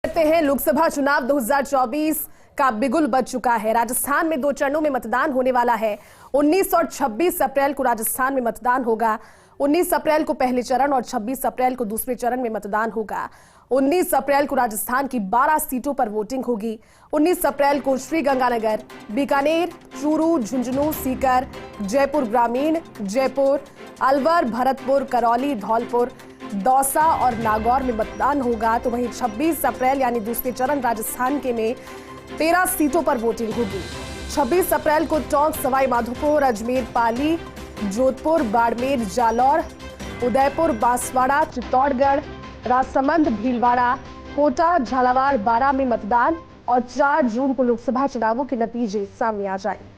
करते हैं। लोकसभा चुनाव 2024 का बिगुल बज चुका है। राजस्थान में 2 चरणों में मतदान होने वाला है। 19 और 26 अप्रैल को राजस्थान में मतदान होगा। 19 अप्रैल को पहले चरण और 26 अप्रैल को दूसरे चरण में मतदान होगा। 19 अप्रैल को राजस्थान की 12 सीटों पर वोटिंग होगी। 19 अप्रैल को श्रीगंगानगर, बीकानेर, चूरू, झुंझुनू, सीकर, जयपुर ग्रामीण, जयपुर, अलवर, भरतपुर, करौली, धौलपुर, दौसा और नागौर में मतदान होगा। तो वहीं 26 अप्रैल यानी दूसरे चरण राजस्थान के में 13 सीटों पर वोटिंग होगी। 26 अप्रैल को टोंक, सवाई माधोपुर, अजमेर, पाली, जोधपुर, बाड़मेर, जालौर, उदयपुर, बांसवाड़ा, चित्तौड़गढ़, राजसमंद, भीलवाड़ा, कोटा, झालावाड़, बारां में मतदान और 4 जून को लोकसभा चुनावों के नतीजे सामने आ जाएंगे।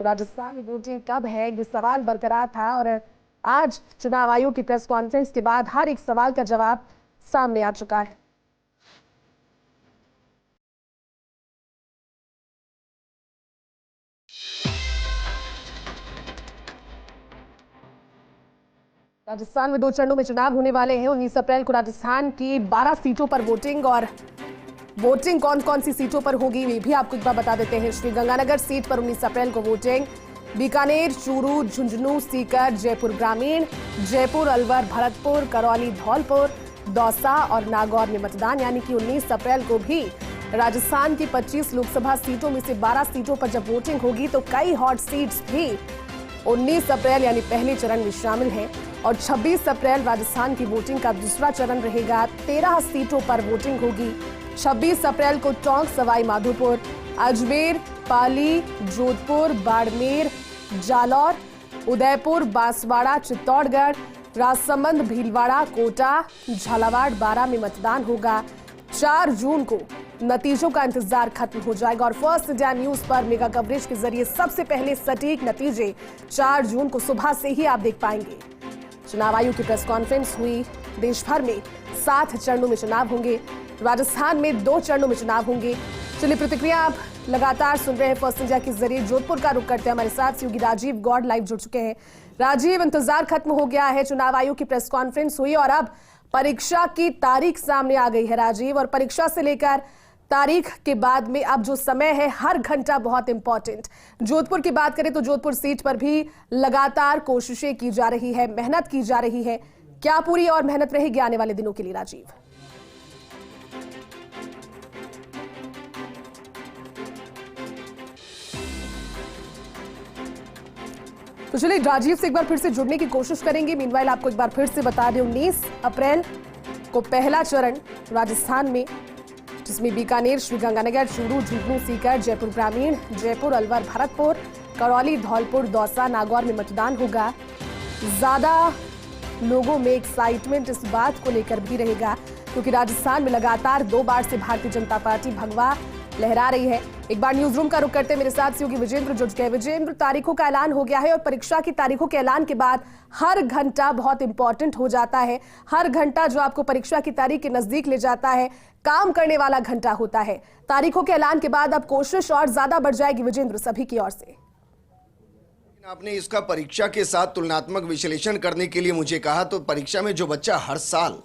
तो राजस्थान में वोटिंग कब है, ये सवाल बरकरार था और आज चुनाव आयोग की प्रेस कॉन्फ्रेंस के बाद हर एक सवाल का जवाब सामने आ चुका है। राजस्थान में 2 चरणों में चुनाव होने वाले हैं। 19 अप्रैल को राजस्थान की 12 सीटों पर वोटिंग और वोटिंग कौन कौन सी सीटों पर होगी ये भी आपको एक बार बता देते हैं। श्रीगंगानगर सीट पर 19 अप्रैल को वोटिंग। बीकानेर, चूरू, झुंझुनू, सीकर, जयपुर ग्रामीण, जयपुर, अलवर, भरतपुर, करौली, धौलपुर, दौसा और नागौर में मतदान। यानी कि 19 अप्रैल को भी राजस्थान की 25 लोकसभा सीटों में से 12 सीटों पर जब वोटिंग होगी तो कई हॉट सीट्स भी 19 अप्रैल यानी पहले चरण में शामिल है। और 26 अप्रैल राजस्थान की वोटिंग का दूसरा चरण रहेगा। 13 सीटों पर वोटिंग होगी। 26 अप्रैल को टोंक, सवाई माधोपुर, अजमेर, पाली, जोधपुर, बाड़मेर, जालौर, उदयपुर, बांसवाड़ा, चित्तौड़गढ़, राजसमंद, भीलवाड़ा, कोटा, झालावाड़, बारां में मतदान होगा। 4 जून को नतीजों का इंतजार खत्म हो जाएगा और फर्स्ट इंडिया न्यूज पर मेगा कवरेज के जरिए सबसे पहले सटीक नतीजे 4 जून को सुबह से ही आप देख पाएंगे। चुनाव आयोग की प्रेस कॉन्फ्रेंस हुई। देश भर में 7 चरणों में चुनाव होंगे। राजस्थान में 2 चरणों में चुनाव होंगे। चलिए, प्रतिक्रिया आप लगातार सुन रहे हैं फर्स्ट इंडिया के जरिए। जोधपुर का रुख करते हैं। हमारे साथ सहयोगी राजीव गौड़ लाइव जुड़ चुके हैं। राजीव, इंतजार खत्म हो गया है। चुनाव आयोग की प्रेस कॉन्फ्रेंस हुई और अब परीक्षा की तारीख सामने आ गई है राजीव। और परीक्षा से लेकर तारीख के बाद में अब जो समय है, हर घंटा बहुत इंपॉर्टेंट। जोधपुर की बात करें तो जोधपुर सीट पर भी लगातार कोशिशें की जा रही है, मेहनत की जा रही है। क्या पूरी और मेहनत रहेगी आने वाले दिनों के लिए राजीव? तो चलिए, राजीव से एक बार फिर से जुड़ने की कोशिश करेंगे। मीनवाइल आपको एक बार फिर से बता दें, 19 अप्रैल को पहला चरण राजस्थान में, जिसमें बीकानेर, श्रीगंगानगर, चूरू, झुंझुनू, सीकर, जयपुर ग्रामीण, जयपुर, अलवर, भरतपुर, करौली, धौलपुर, दौसा, नागौर में मतदान होगा। ज्यादा लोगों में एक्साइटमेंट इस बात को लेकर भी रहेगा क्योंकि राजस्थान में लगातार 2 बार से भारतीय जनता पार्टी भगवा लहरा रही है। एक बार न्यूज रूम का रुख करते मेरे साथ सहयोगी विजेंद्र जुड़ गए। विजेंद्र, तारीखों का ऐलान हो गया है और परीक्षा की तारीखों के ऐलान के बाद हर घंटा बहुत इंपॉर्टेंट हो जाता है। हर घंटा जो आपको परीक्षा की तारीख के नजदीक ले जाता है, काम करने वाला घंटा होता है। तारीखों के ऐलान के बाद अब कोशिश और ज्यादा बढ़ जाएगी विजेंद्र सभी की ओर से। आपने इसका परीक्षा के साथ तुलनात्मक विश्लेषण करने के लिए मुझे कहा, तो परीक्षा में जो बच्चा हर साल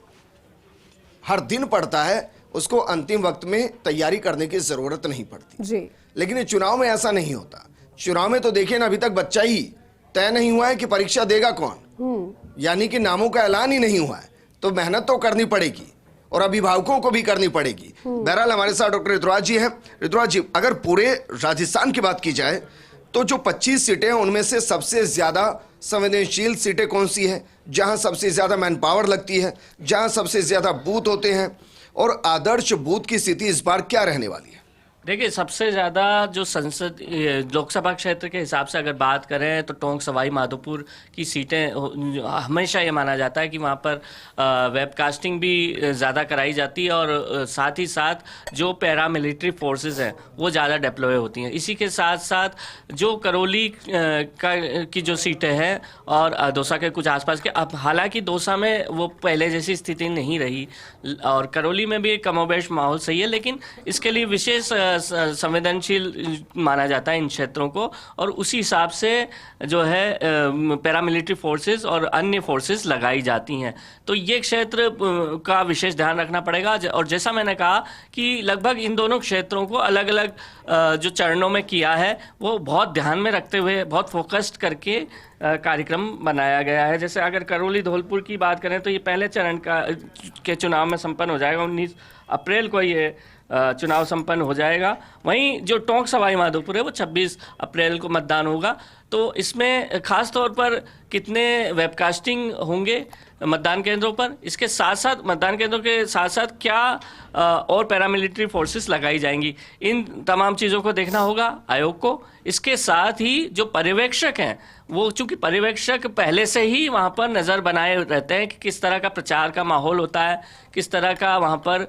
हर दिन पढ़ता है उसको अंतिम वक्त में तैयारी करने की जरूरत नहीं पड़ती जी। लेकिन चुनाव में ऐसा नहीं होता। चुनाव में तो देखिए ना, अभी तक बच्चा ही तय नहीं हुआ है कि परीक्षा देगा कौन, यानी कि नामों का ऐलान ही नहीं हुआ है। तो मेहनत तो करनी पड़ेगी और अभिभावकों को भी करनी पड़ेगी। बहरहाल हमारे साथ डॉक्टर ऋतुराज जी हैं। ऋतुराज जी, अगर पूरे राजस्थान की बात की जाए तो जो 25 सीटें हैं उनमें से सबसे ज्यादा संवेदनशील सीटें कौन सी है, जहां सबसे ज्यादा मैन पावर लगती है, जहां सबसे ज्यादा बूथ होते हैं, और आदर्श बूथ की स्थिति इस बार क्या रहने वाली है? देखिए, सबसे ज़्यादा जो संसद लोकसभा क्षेत्र के हिसाब से अगर बात करें तो टोंक, सवाई माधोपुर की सीटें, हमेशा ये माना जाता है कि वहाँ पर वेबकास्टिंग भी ज़्यादा कराई जाती है और साथ ही साथ जो पैरामिलिट्री फोर्सेस हैं वो ज़्यादा डिप्लॉय होती हैं। इसी के साथ साथ जो करौली की जो सीटें हैं और दौसा के कुछ आसपास के, अब हालांकि दौसा में वो पहले जैसी स्थिति नहीं रही और करौली में भी कमोबेश माहौल सही है, लेकिन इसके लिए विशेष संवेदनशील माना जाता है इन क्षेत्रों को, और उसी हिसाब से जो है पैरामिलिट्री फोर्सेस और अन्य फोर्सेस लगाई जाती हैं। तो ये क्षेत्र का विशेष ध्यान रखना पड़ेगा। और जैसा मैंने कहा कि लगभग इन दोनों क्षेत्रों को अलग अलग जो चरणों में किया है वो बहुत ध्यान में रखते हुए, बहुत फोकस्ड करके कार्यक्रम बनाया गया है। जैसे अगर करौली धौलपुर की बात करें तो ये पहले चरण के चुनाव में संपन्न हो जाएगा, 19 अप्रैल को ये चुनाव संपन्न हो जाएगा। वहीं जो टोंक सवाई माधोपुर है वो 26 अप्रैल को मतदान होगा। तो इसमें खास तौर पर कितने वेबकास्टिंग होंगे मतदान केंद्रों पर, इसके साथ साथ मतदान केंद्रों के साथ साथ क्या और पैरामिलिट्री फोर्सेस लगाई जाएंगी, इन तमाम चीज़ों को देखना होगा आयोग को। इसके साथ ही जो पर्यवेक्षक हैं वो, चूंकि पर्यवेक्षक पहले से ही वहाँ पर नज़र बनाए रहते हैं कि किस तरह का प्रचार का माहौल होता है, किस तरह का वहाँ पर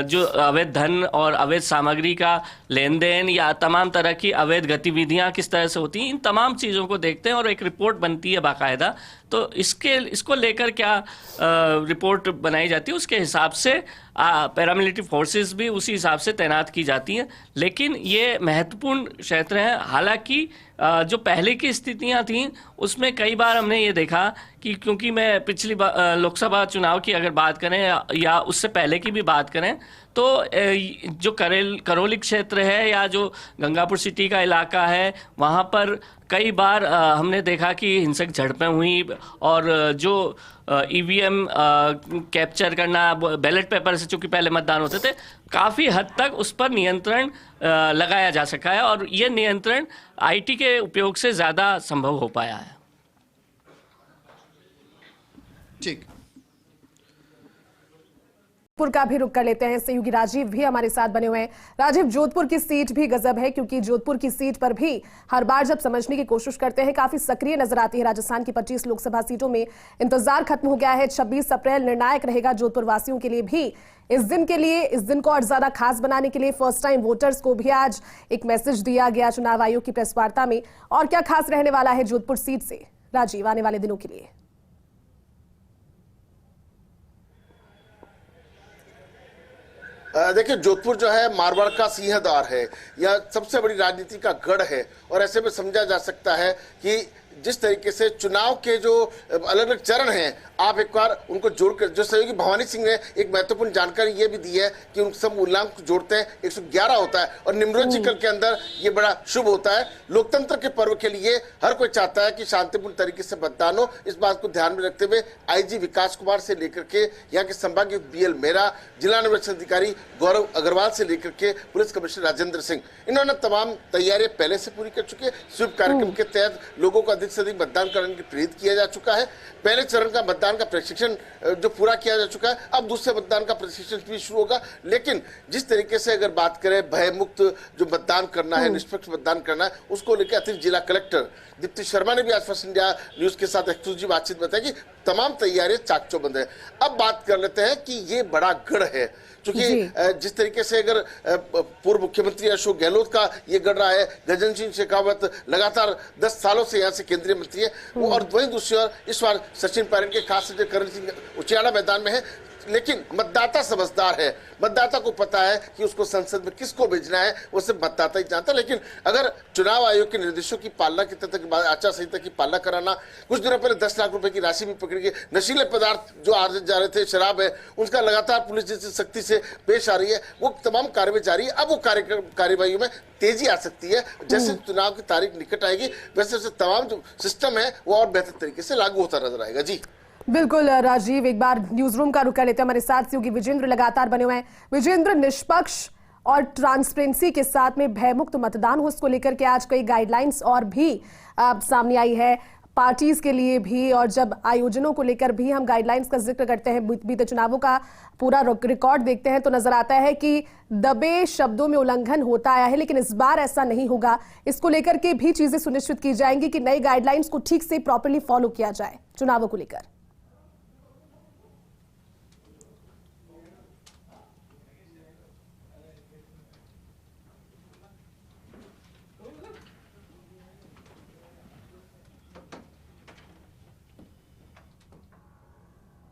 जो अवैध धन और अवैध सामग्री का लेन देन या तमाम तरह की अवैध गतिविधियाँ किस तरह से होती हैं, इन तमाम चीज़ों को देखते हैं और एक रिपोर्ट बनती है बाकायदा। तो इसको लेकर क्या रिपोर्ट बनाई जाती है, उसके हिसाब से पैरामिलिट्री फोर्सेस भी उसी हिसाब से तैनात की जाती हैं। लेकिन ये महत्वपूर्ण क्षेत्र हैं। हालांकि जो पहले की स्थितियां थीं उसमें कई बार हमने ये देखा कि, क्योंकि मैं पिछली लोकसभा चुनाव की अगर बात करें या उससे पहले की भी बात करें तो जो करौली क्षेत्र है या जो गंगापुर सिटी का इलाका है वहाँ पर कई बार हमने देखा कि हिंसक झड़पें हुई और जो ईवीएम कैप्चर करना, बैलेट पेपर से चूंकि पहले मतदान होते थे, काफ़ी हद तक उस पर नियंत्रण लगाया जा सका है और ये नियंत्रण आईटी के उपयोग से ज़्यादा संभव हो पाया है। ठीक, जोधपुर का भी रुख कर लेते हैं। सहयोगी राजीव भी हमारे साथ बने हुए हैं। राजीव, जोधपुर की सीट भी गजब है, क्योंकि जोधपुर की सीट पर भी हर बार जब समझने की कोशिश करते हैं काफी सक्रिय नजर आती है। राजस्थान की 25 लोकसभा सीटों में इंतजार खत्म हो गया है। 26 अप्रैल निर्णायक रहेगा जोधपुर वासियों के लिए भी। इस दिन को और ज्यादा खास बनाने के लिए फर्स्ट टाइम वोटर्स को भी आज एक मैसेज दिया गया चुनाव आयोग की प्रेस वार्ता में। और क्या खास रहने वाला है जोधपुर सीट से राजीव आने वाले दिनों के लिए? देखिए, जोधपुर जो है मारवाड़ का सिंहद्वार है, यह सबसे बड़ी राजनीति का गढ़ है और ऐसे में समझा जा सकता है कि जिस तरीके से चुनाव के जो अलग अलग चरण हैं, आप एक बार उनको जोड़कर, जो सहयोगी भवानी सिंह ने एक महत्वपूर्ण जानकारी ये भी दी है कि उन सब मूल्यांक को जोड़ते हैं 111 होता है और निम्रोजिकल के अंदर ये बड़ा शुभ होता है। लोकतंत्र के पर्व के लिए हर कोई चाहता है कि शांतिपूर्ण तरीके से मतदान हो। इस बात को ध्यान में रखते हुए आईजी विकास कुमार से लेकर के यहाँ के संभागीय बीएल मेहरा, जिला निर्वाचन अधिकारी गौरव अग्रवाल से लेकर के पुलिस कमिश्नर राजेंद्र सिंह, इन्होंने तमाम तैयारियां पहले से पूरी कर चुके हैं। स्वीप कार्यक्रम के तहत लोगों को अधिक से अधिक मतदान करने के लिए प्रेरित किया जा चुका है। पहले चरण का मतदान का प्रशिक्षण जो पूरा किया जा चुका है, अब दूसरे मतदान का प्रशिक्षण भी शुरू होगा। लेकिन जिस तरीके से अगर बात करें भय मुक्त जो मतदान करना है, निष्पक्ष मतदान करना है, उसको लेकर अतिरिक्त जिला कलेक्टर दीप्ति शर्मा ने भी आज फर्स्ट इंडिया न्यूज के साथ एक्सक्लूसिव बातचीत बताया कि तमाम तैयारियां चाक चौबंद है। अब बात कर लेते हैं कि ये बड़ा गढ़ है, क्योंकि जिस तरीके से अगर पूर्व मुख्यमंत्री अशोक गहलोत का ये गढ़ रहा है, गजेंद्र सिंह शेखावत लगातार 10 सालों से यहाँ से केंद्रीय मंत्री है वो, और वहीं दूसरी ओर इस बार सचिन पायलट के खास से करण सिंह उचियाड़ा मैदान में है। लेकिन मतदाता समझदार है, मतदाता को पता है कि उसको संसद में किसको भेजना है, वो सिर्फ मतदाता ही जानता है। लेकिन अगर चुनाव आयोग के निर्देशों की पालना की तहत आचार संहिता की पालना कराना, कुछ दिनों पहले 10 लाख रुपए की राशि भी पकड़ी गई, नशीले पदार्थ जो आ जा रहे थे, शराब है, उसका लगातार पुलिस जिस सख्ती से पेश आ रही है, वो तमाम कार्रवाई जारी है। अब वो कार्यवाही में तेजी आ सकती है। जैसे चुनाव की तारीख निकट आएगी वैसे वैसे तमाम जो सिस्टम है वो और बेहतर तरीके से लागू होता नजर आएगा। जी बिल्कुल राजीव, एक बार न्यूज रूम का रुख कर लेते हैं। हमारे साथ सहयोगी विजेंद्र लगातार बने हुए हैं। विजेंद्र, निष्पक्ष और ट्रांसपेरेंसी के साथ में भयमुक्त मतदान हो, उसको लेकर के आज कई गाइडलाइंस और भी सामने आई है पार्टीज के लिए भी, और जब आयोजनों को लेकर भी हम गाइडलाइंस का जिक्र करते हैं, बीते चुनावों का पूरा रिकॉर्ड देखते हैं तो नजर आता है कि दबे शब्दों में उल्लंघन होता आया है, लेकिन इस बार ऐसा नहीं होगा। इसको लेकर के भी चीजें सुनिश्चित की जाएंगी कि नई गाइडलाइंस को ठीक से प्रॉपरली फॉलो किया जाए चुनावों को लेकर।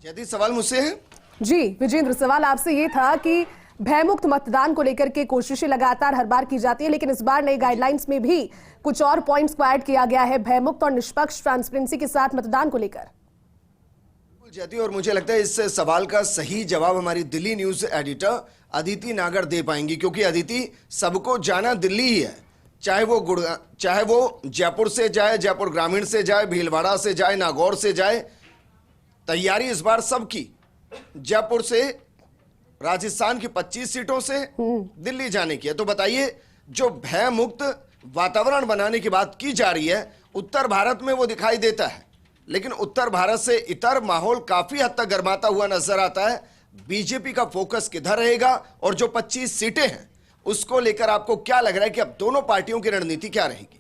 यदि सवाल मुझसे है जी विजेंद्र, सवाल आपसे ये था कि भयमुक्त मतदान को लेकर के कोशिशें लगातार हर बार की जाती है, लेकिन इस बार नई गाइडलाइंस में भी कुछ और पॉइंट्स को ऐड किया गया है भयमुक्त और निष्पक्ष ट्रांसपेरेंसी के साथ मतदान को लेकर। जयती, और मुझे लगता है इस सवाल का सही जवाब हमारी दिल्ली न्यूज एडिटर अदिति नागर दे पाएंगी, क्योंकि अदिति, सबको जाना दिल्ली ही है, चाहे वो जयपुर से जाए, जयपुर ग्रामीण से जाए, भीलवाड़ा से जाए, नागौर से जाए, तैयारी इस बार सबकी जयपुर से, राजस्थान की 25 सीटों से दिल्ली जाने की है। तो बताइए, जो भय मुक्त वातावरण बनाने की बात की जा रही है, उत्तर भारत में वो दिखाई देता है, लेकिन उत्तर भारत से इतर माहौल काफी हद तक गर्माता हुआ नजर आता है। बीजेपी का फोकस किधर रहेगा और जो 25 सीटें हैं उसको लेकर आपको क्या लग रहा है कि अब दोनों पार्टियों की रणनीति क्या रहेगी?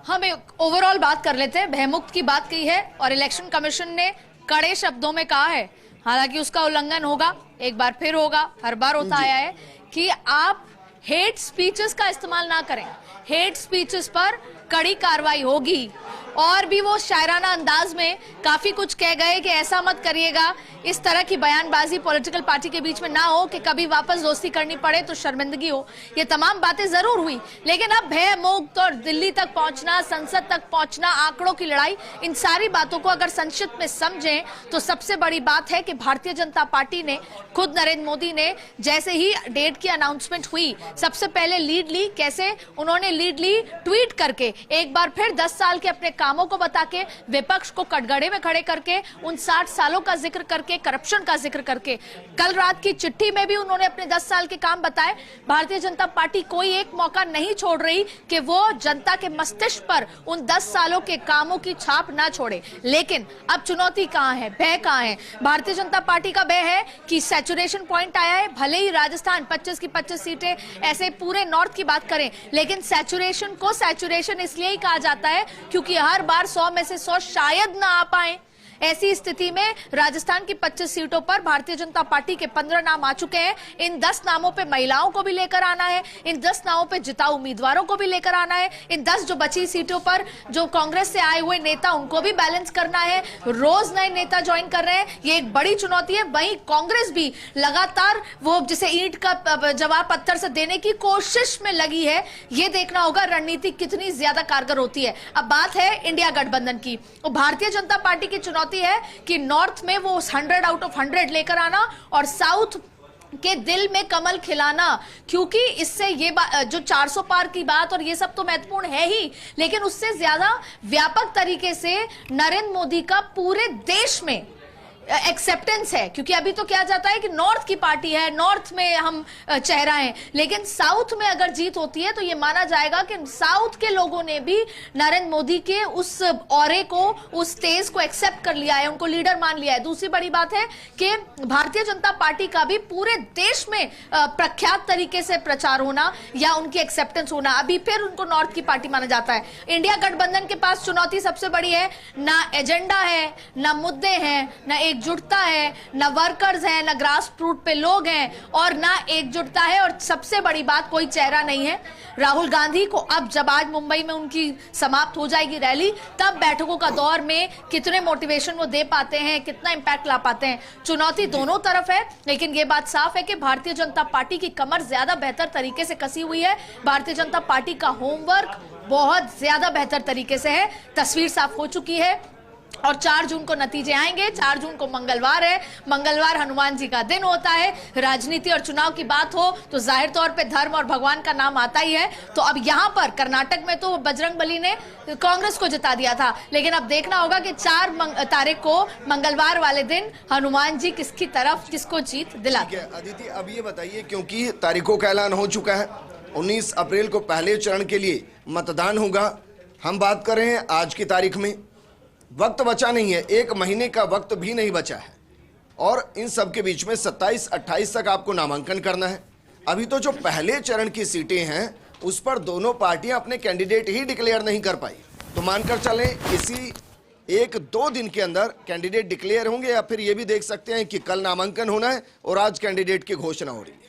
हम ओवरऑल बात कर लेते हैं। भयमुक्त की बात की है और इलेक्शन कमीशन ने कड़े शब्दों में कहा है, हालांकि उसका उल्लंघन होगा, एक बार फिर होगा, हर बार होता आया है कि आप हेट स्पीचेस का इस्तेमाल ना करें। हेट स्पीचेस पर कड़ी कार्रवाई होगी। और भी वो शायराना अंदाज में काफी कुछ कह गए कि ऐसा मत करिएगा, इस तरह की बयानबाजी पॉलिटिकल पार्टी के बीच में ना हो कि कभी वापस दोस्ती करनी पड़े तो शर्मिंदगी हो। ये तमाम बातें जरूर हुई, लेकिन अब भय मुक्त और दिल्ली तक पहुंचना, संसद तक पहुंचना, आंकड़ों की लड़ाई, इन सारी बातों को अगर संक्षिप्त में समझें तो सबसे बड़ी बात है कि भारतीय जनता पार्टी ने, खुद नरेंद्र मोदी ने जैसे ही डेट की अनाउंसमेंट हुई, सबसे पहले लीड ली। कैसे उन्होंने लीड ली? ट्वीट करके, एक बार फिर 10 साल के अपने कामों को बता के, विपक्ष को कटघरे में खड़े करके, उन 60 सालों का जिक्र करके, करप्शन का जिक्र करके। कल रात की चिट्ठी में भी उन्होंने अपने 10 साल के काम बताए। भारतीय जनता पार्टी कोई एक मौका नहीं छोड़ रही कि वो जनता के मस्तिष्क पर उन 10 सालों के कामों की छाप ना छोड़े। लेकिन अब चुनौती कहां है, भय कहां है? भारतीय जनता पार्टी का भय है कि सैचुरेशन पॉइंट आया है। भले ही राजस्थान 25 की 25 सीटें, ऐसे पूरे नॉर्थ की बात करें, लेकिन सैचुरेशन को सैचुरेशन इसलिए ही कहा जाता है क्योंकि हर बार 100 में से 100 शायद ना आ पाए। ऐसी स्थिति में राजस्थान की 25 सीटों पर भारतीय जनता पार्टी के 15 नाम आ चुके हैं। इन 10 नामों पे महिलाओं को भी लेकर आना है, इन 10 नामों पे जिताऊ उम्मीदवारों को भी लेकर आना है, इन 10 जो बची सीटों पर जो कांग्रेस से आए हुए नेता, उनको भी बैलेंस करना है। रोज नए नेता ज्वाइन कर रहे हैं, ये एक बड़ी चुनौती है। वहीं कांग्रेस भी लगातार वो जिसे ईंट का जवाब पत्थर से देने की कोशिश में लगी है। ये देखना होगा रणनीति कितनी ज्यादा कारगर होती है। अब बात है इंडिया गठबंधन की। भारतीय जनता पार्टी की चुनौती है कि नॉर्थ में वो 100 आउट ऑफ 100 लेकर आना और साउथ के दिल में कमल खिलाना, क्योंकि इससे ये जो 400 पार की बात और ये सब तो महत्वपूर्ण है ही, लेकिन उससे ज्यादा व्यापक तरीके से नरेंद्र मोदी का पूरे देश में एक्सेप्टेंस है। क्योंकि अभी तो क्या जाता है कि नॉर्थ की पार्टी है, नॉर्थ में हम चेहरा हैं, लेकिन साउथ में अगर जीत होती है तो ये माना जाएगा कि साउथ के लोगों ने भी नरेंद्र मोदी के उस ऑरे को, उस तेज को एक्सेप्ट कर लिया है, उनको लीडर मान लिया है। दूसरी बड़ी बात है कि भारतीय जनता पार्टी का भी पूरे देश में प्रख्यात तरीके से प्रचार होना या उनकी एक्सेप्टेंस होना, अभी फिर उनको नॉर्थ की पार्टी माना जाता है। इंडिया गठबंधन के पास चुनौती सबसे बड़ी है, ना एजेंडा है, ना मुद्दे हैं, ना एकजुटता है, ना वर्कर्स हैं, ना ग्रास रूट पे लोग हैं, और ना एकजुटता है, और सबसे बड़ी बात कोई चेहरा नहीं है। राहुल गांधी को अब जब आज मुंबई में उनकी समाप्त हो जाएगी रैली, तब बैठकों का दौर में कितने मोटिवेशन वो दे पाते हैं, कितना इंपैक्ट ला पाते हैं। चुनौती दोनों तरफ है, लेकिन ये बात साफ है कि भारतीय जनता पार्टी की कमर ज्यादा बेहतर तरीके से कसी हुई है। भारतीय जनता पार्टी का होमवर्क बहुत ज्यादा बेहतर तरीके से है, तस्वीर साफ हो चुकी है और 4 जून को नतीजे आएंगे। 4 जून को मंगलवार है, मंगलवार हनुमान जी का दिन होता है। राजनीति और चुनाव की बात हो तो जाहिर तौर पे धर्म और भगवान का नाम आता ही है। तो अब यहाँ पर कर्नाटक में तो बजरंगबली ने कांग्रेस को जिता दिया था, लेकिन अब देखना होगा कि 4 तारीख को मंगलवार वाले दिन हनुमान जी किसकी तरफ, किसको जीत दिलाते हैं। अदिति, अब ये बताइए, क्योंकि तारीखों का ऐलान हो चुका है, 19 अप्रैल को पहले चरण के लिए मतदान होगा। हम बात कर रहे हैं आज की तारीख में, वक्त बचा नहीं है, 1 महीने का वक्त भी नहीं बचा है, और इन सब के बीच में 27-28 तक आपको नामांकन करना है। अभी तो जो पहले चरण की सीटें हैं उस पर दोनों पार्टियां अपने कैंडिडेट ही डिक्लेयर नहीं कर पाई। तो मानकर चलें इसी 1-2 दिन के अंदर कैंडिडेट डिक्लेयर होंगे, या फिर ये भी देख सकते हैं कि कल नामांकन होना है और आज कैंडिडेट की घोषणा हो रही है।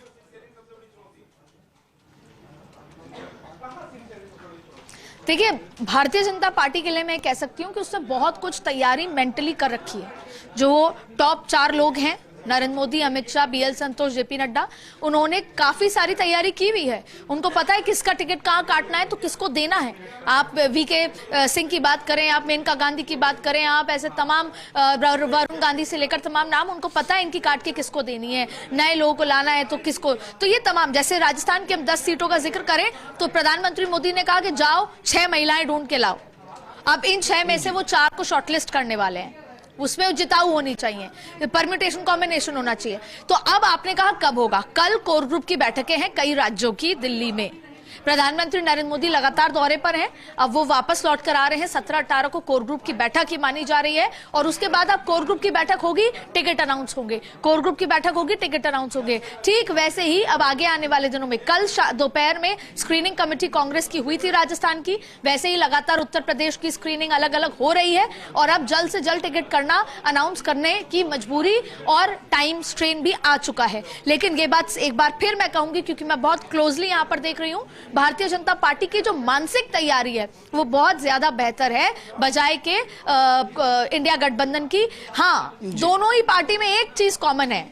देखिए, भारतीय जनता पार्टी के लिए मैं कह सकती हूँ कि उसने बहुत कुछ तैयारी मेंटली कर रखी है। जो टॉप 4 लोग हैं, नरेंद्र मोदी, अमित शाह, BL संतोष, JP नड्डा, उन्होंने काफी सारी तैयारी की हुई है। उनको पता है किसका टिकट कहाँ काटना है तो किसको देना है। आप VK सिंह की बात करें, आप मेनका गांधी की बात करें, आप ऐसे तमाम वरुण गांधी से लेकर तमाम नाम, उनको पता है इनकी काट के किसको देनी है, नए लोगों को लाना है तो किसको। तो ये तमाम, जैसे राजस्थान की हम 10 सीटों का जिक्र करें तो प्रधानमंत्री मोदी ने कहा कि जाओ 6 महिलाएं ढूंढ के लाओ। अब इन 6 में से वो 4 को शॉर्टलिस्ट करने वाले हैं, उसमें जिताऊ होनी चाहिए, परम्यूटेशन कॉम्बिनेशन होना चाहिए। तो अब आपने कहा कब होगा? कल कोर ग्रुप की बैठकें हैं कई राज्यों की दिल्ली में। प्रधानमंत्री नरेंद्र मोदी लगातार दौरे पर हैं, अब वो वापस लौट कर आ रहे हैं। 17-18 को कोर ग्रुप की बैठक ही मानी जा रही है और उसके बाद अब कोर ग्रुप की बैठक होगी, टिकट अनाउंस होंगे। कोर ग्रुप की बैठक होगी, टिकट अनाउंस होंगे। ठीक वैसे ही अब आगे आने वाले दिनों में, कल दोपहर में स्क्रीनिंग कमेटी कांग्रेस की हुई थी राजस्थान की, वैसे ही लगातार उत्तर प्रदेश की स्क्रीनिंग अलग अलग हो रही है और अब जल्द से जल्द टिकट करना, अनाउंस करने की मजबूरी और टाइम स्ट्रेन भी आ चुका है। लेकिन ये बात एक बार फिर मैं कहूंगी, क्योंकि मैं बहुत क्लोजली यहां पर देख रही हूं, भारतीय जनता पार्टी की जो मानसिक तैयारी है वो बहुत ज्यादा बेहतर है बजाय के इंडिया गठबंधन की। हाँ, दोनों ही पार्टी में एक चीज कॉमन है,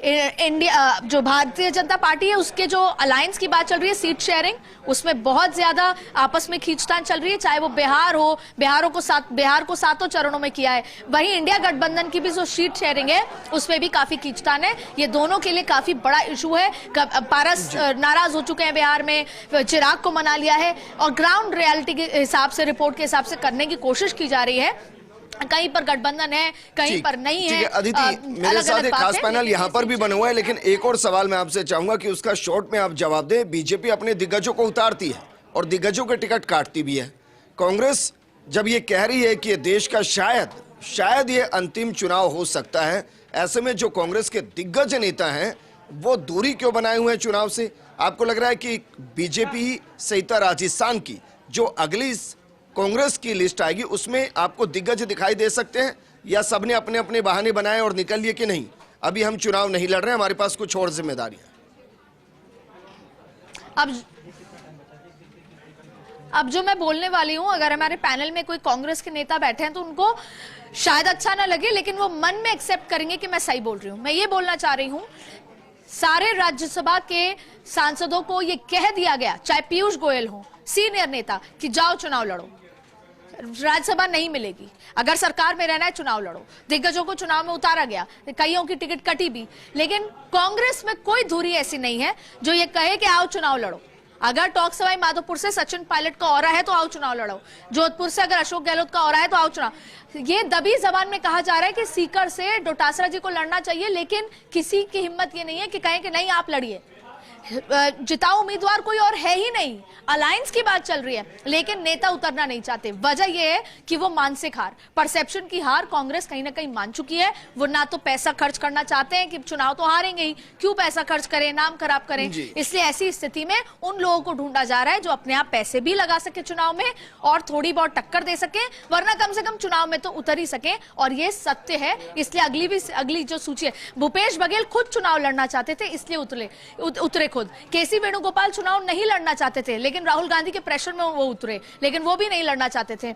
इंडिया जो भारतीय जनता पार्टी है उसके जो अलायंस की बात चल रही है, सीट शेयरिंग, उसमें बहुत ज्यादा आपस में खींचतान चल रही है, चाहे वो बिहार हो, बिहार को 7 चरणों में किया है। वहीं इंडिया गठबंधन की भी जो सीट शेयरिंग है उसमें भी काफी खींचतान है। ये दोनों के लिए काफी बड़ा इशू है। पारस नाराज हो चुके हैं बिहार में, चिराग को मना लिया है और ग्राउंड रियलिटी के हिसाब से, रिपोर्ट के हिसाब से करने की कोशिश की जा रही है। कहीं पर गठबंधन है, कहीं पर नहीं है। अदिति, मेरे साथ एक खास पैनल यहाँ पर भी बना हुआ है, लेकिन एक और सवाल मैं आपसे चाहूंगा कि उसका शॉर्ट में आप जवाब दें। बीजेपी अपने दिग्गजों को उतारती है और दिग्गजों के टिकट काटती भी है। कांग्रेस जब ये कह रही है कि देश का शायद ये अंतिम चुनाव हो सकता है, ऐसे में जो कांग्रेस के दिग्गज नेता हैं वो दूरी क्यों बनाए हुए हैं चुनाव से? आपको लग रहा है कि बीजेपी सहित राजस्थान की जो अगली कांग्रेस की लिस्ट आएगी उसमें आपको दिग्गज दिखाई दे सकते हैं, या सबने अपने अपने बहाने बनाए और निकल लिए कि नहीं, अभी हम चुनाव नहीं लड़ रहे, हमारे पास कुछ और जिम्मेदारियां? अब जो मैं बोलने वाली हूं, अगर हमारे पैनल में कोई कांग्रेस के नेता बैठे हैं तो उनको शायद अच्छा ना लगे, लेकिन वो मन में एक्सेप्ट करेंगे कि मैं सही बोल रही हूं। मैं ये बोलना चाह रही हूं, सारे राज्यसभा के सांसदों को ये कह दिया गया, चाहे पीयूष गोयल हो, सीनियर नेता, कि जाओ चुनाव लड़ो, राज्यसभा नहीं मिलेगी, अगर सरकार में रहना है चुनाव लड़ो। दिग्गजों को चुनाव में उतारा गया, कईयों की टिकट कटी भी, लेकिन कांग्रेस में कोई धुरी ऐसी नहीं है जो ये कहे कि आओ चुनाव लड़ो। अगर टॉक सवाई माधोपुर से सचिन पायलट का ऑरा है तो आओ चुनाव लड़ो, जोधपुर से अगर अशोक गहलोत का ऑरा है तो आओ चुनाव। ये दबी जबान में कहा जा रहा है कि सीकर से डोटासरा जी को लड़ना चाहिए, लेकिन किसी की हिम्मत ये नहीं है कि कहें कि नहीं आप लड़िए। जिताऊ उम्मीदवार कोई और है ही नहीं, अलायंस की बात चल रही है, लेकिन नेता उतरना नहीं चाहते। वजह यह है कि वो मानसिक हार, परसेप्शन की हार कांग्रेस कहीं ना कहीं मान चुकी है। वो ना तो पैसा खर्च करना चाहते हैं कि चुनाव तो हारेंगे ही, क्यों पैसा खर्च करें, नाम खराब करें। इसलिए ऐसी स्थिति में उन लोगों को ढूंढा जा रहा है जो अपने आप पैसे भी लगा सके चुनाव में और थोड़ी बहुत टक्कर दे सके, वरना कम से कम चुनाव में तो उतर ही सके। और ये सत्य है, इसलिए अगली जो सूची है, भूपेश बघेल खुद चुनाव लड़ना चाहते थे, इसलिए उतरे खुद। केसी वेणुगोपाल चुनाव नहीं लड़ना चाहते थे, लेकिन राहुल गांधी के प्रेशर में वो उतरे, लेकिन वो भी नहीं लड़ना चाहते थे।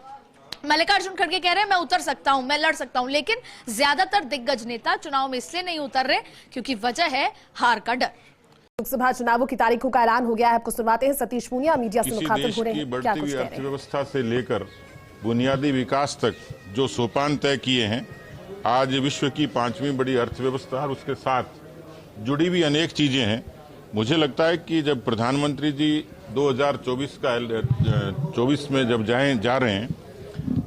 मल्लिकार्जुन खड़गे कह रहे हैं मैं उतर सकता हूं, मैं लड़ सकता हूं, लेकिन ज्यादातर दिग्गज नेता चुनाव में इसलिए नहीं उतर रहे क्योंकि वजह है हार का डर। लोकसभा चुनावों की तारीखों का ऐलान हो गया है, आपको सुनवाते हैं। सतीश पूनिया मीडिया से मुखातिब हो रहे हैं, क्या कुछ कह रहे हैं? अर्थव्यवस्था से लेकर बुनियादी विकास तक जो सोपान तय किए हैं, आज विश्व की 5वीं बड़ी अर्थव्यवस्था और उसके साथ जुड़ी हुई अनेक चीजें हैं। मुझे लगता है कि जब प्रधानमंत्री जी 2024 में जब जा रहे हैं